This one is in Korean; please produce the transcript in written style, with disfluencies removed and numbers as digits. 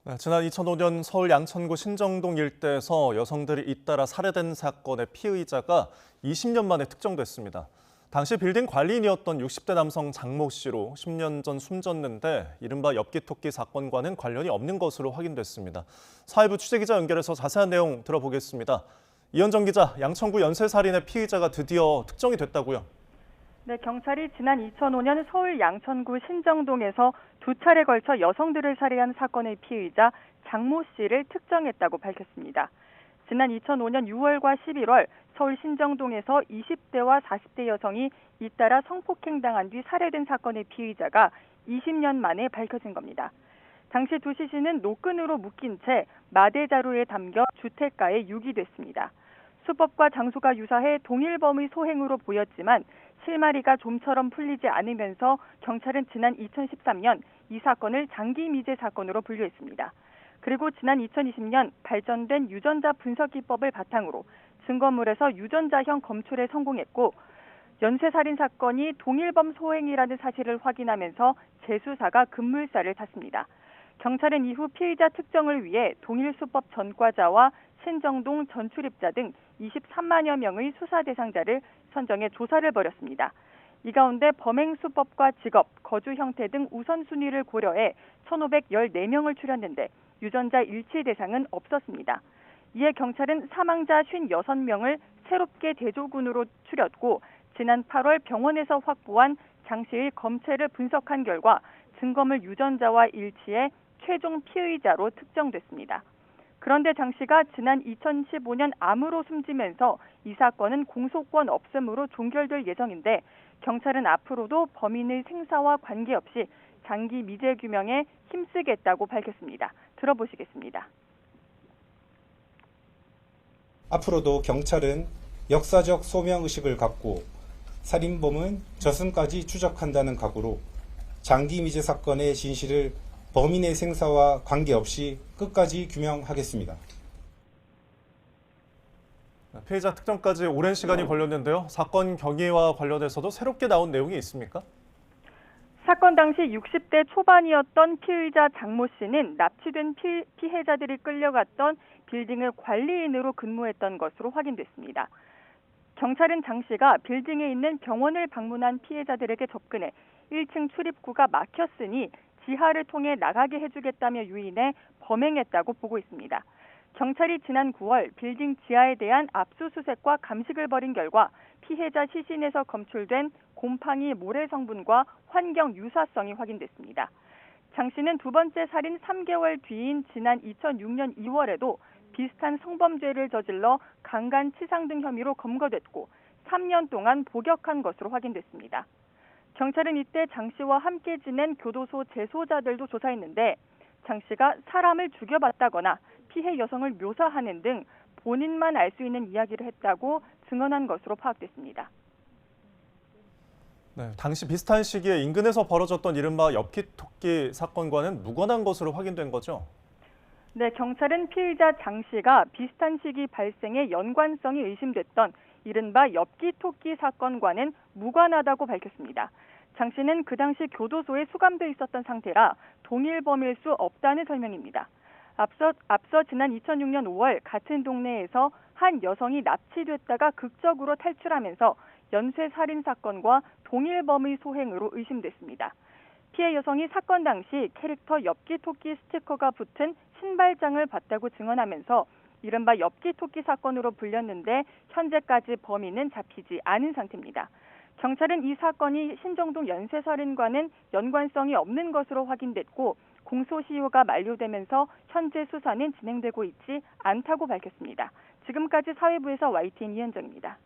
네, 지난 2005년 서울 양천구 신정동 일대에서 여성들이 잇따라 살해된 사건의 피의자가 20년 만에 특정됐습니다. 당시 빌딩 관리인이었던 60대 남성 장모 씨로 10년 전 숨졌는데 이른바 엽기토끼 사건과는 관련이 없는 것으로 확인됐습니다. 사회부 취재기자 연결해서 자세한 내용 들어보겠습니다. 이현정 기자, 양천구 연쇄살인의 피의자가 드디어 특정이 됐다고요? 네, 경찰이 지난 2005년 서울 양천구 신정동에서 두 차례 걸쳐 여성들을 살해한 사건의 피의자 장모 씨를 특정했다고 밝혔습니다. 지난 2005년 6월과 11월 서울 신정동에서 20대와 40대 여성이 잇따라 성폭행당한 뒤 살해된 사건의 피의자가 20년 만에 밝혀진 겁니다. 당시 두 시신은 노끈으로 묶인 채 마대자루에 담겨 주택가에 유기됐습니다. 수법과 장소가 유사해 동일범의 소행으로 보였지만 실마리가 좀처럼 풀리지 않으면서 경찰은 지난 2013년 이 사건을 장기 미제 사건으로 분류했습니다. 그리고 지난 2020년 발전된 유전자 분석 기법을 바탕으로 증거물에서 유전자형 검출에 성공했고 연쇄살인 사건이 동일범 소행이라는 사실을 확인하면서 재수사가 급물살을 탔습니다. 경찰은 이후 피의자 특정을 위해 동일수법 전과자와 신정동 전출입자 등 23만여 명의 수사 대상자를 선정해 조사를 벌였습니다. 이 가운데 범행 수법과 직업, 거주 형태 등 우선순위를 고려해 1,514명을 추렸는데 유전자 일치 대상은 없었습니다. 이에 경찰은 사망자 56명을 새롭게 대조군으로 추렸고 지난 8월 병원에서 확보한 장 씨의 검체를 분석한 결과 증거물 유전자와 일치해 최종 피의자로 특정됐습니다. 그런데 장 씨가 지난 2015년 암으로 숨지면서 이 사건은 공소권 없음으로 종결될 예정인데 경찰은 앞으로도 범인의 생사와 관계없이 장기 미제 규명에 힘쓰겠다고 밝혔습니다. 들어보시겠습니다. 앞으로도 경찰은 역사적 소명의식을 갖고 살인범은 저승까지 추적한다는 각오로 장기 미제 사건의 진실을 범인의 생사와 관계없이 끝까지 규명하겠습니다. 피해자 특정까지 오랜 시간이 걸렸는데요. 사건 경위와 관련해서도 새롭게 나온 내용이 있습니까? 사건 당시 60대 초반이었던 피의자 장모 씨는 납치된 피해자들이 끌려갔던 빌딩의 관리인으로 근무했던 것으로 확인됐습니다. 경찰은 장 씨가 빌딩에 있는 병원을 방문한 피해자들에게 접근해 1층 출입구가 막혔으니 지하를 통해 나가게 해주겠다며 유인해 범행했다고 보고 있습니다. 경찰이 지난 9월 빌딩 지하에 대한 압수수색과 감식을 벌인 결과 피해자 시신에서 검출된 곰팡이 모래 성분과 환경 유사성이 확인됐습니다. 장 씨는 두 번째 살인 3개월 뒤인 지난 2006년 2월에도 비슷한 성범죄를 저질러 강간치상 등 혐의로 검거됐고 3년 동안 복역한 것으로 확인됐습니다. 경찰은 이때 장 씨와 함께 지낸 교도소 재소자들도 조사했는데 장 씨가 사람을 죽여봤다거나 피해 여성을 묘사하는 등 본인만 알 수 있는 이야기를 했다고 증언한 것으로 파악됐습니다. 네, 당시 비슷한 시기에 인근에서 벌어졌던 이른바 엽기토끼 사건과는 무관한 것으로 확인된 거죠? 네, 경찰은 피의자 장 씨가 비슷한 시기 발생에 연관성이 의심됐던 이른바 엽기토끼 사건과는 무관하다고 밝혔습니다. 장 씨는 그 당시 교도소에 수감돼 있었던 상태라 동일범일 수 없다는 설명입니다. 앞서 지난 2006년 5월 같은 동네에서 한 여성이 납치됐다가 극적으로 탈출하면서 연쇄살인 사건과 동일범의 소행으로 의심됐습니다. 피해 여성이 사건 당시 캐릭터 엽기토끼 스티커가 붙은 신발장을 봤다고 증언하면서 이른바 엽기토끼 사건으로 불렸는데 현재까지 범인은 잡히지 않은 상태입니다. 경찰은 이 사건이 신정동 연쇄살인과는 연관성이 없는 것으로 확인됐고 공소시효가 만료되면서 현재 수사는 진행되고 있지 않다고 밝혔습니다. 지금까지 사회부에서 YTN 이현정입니다.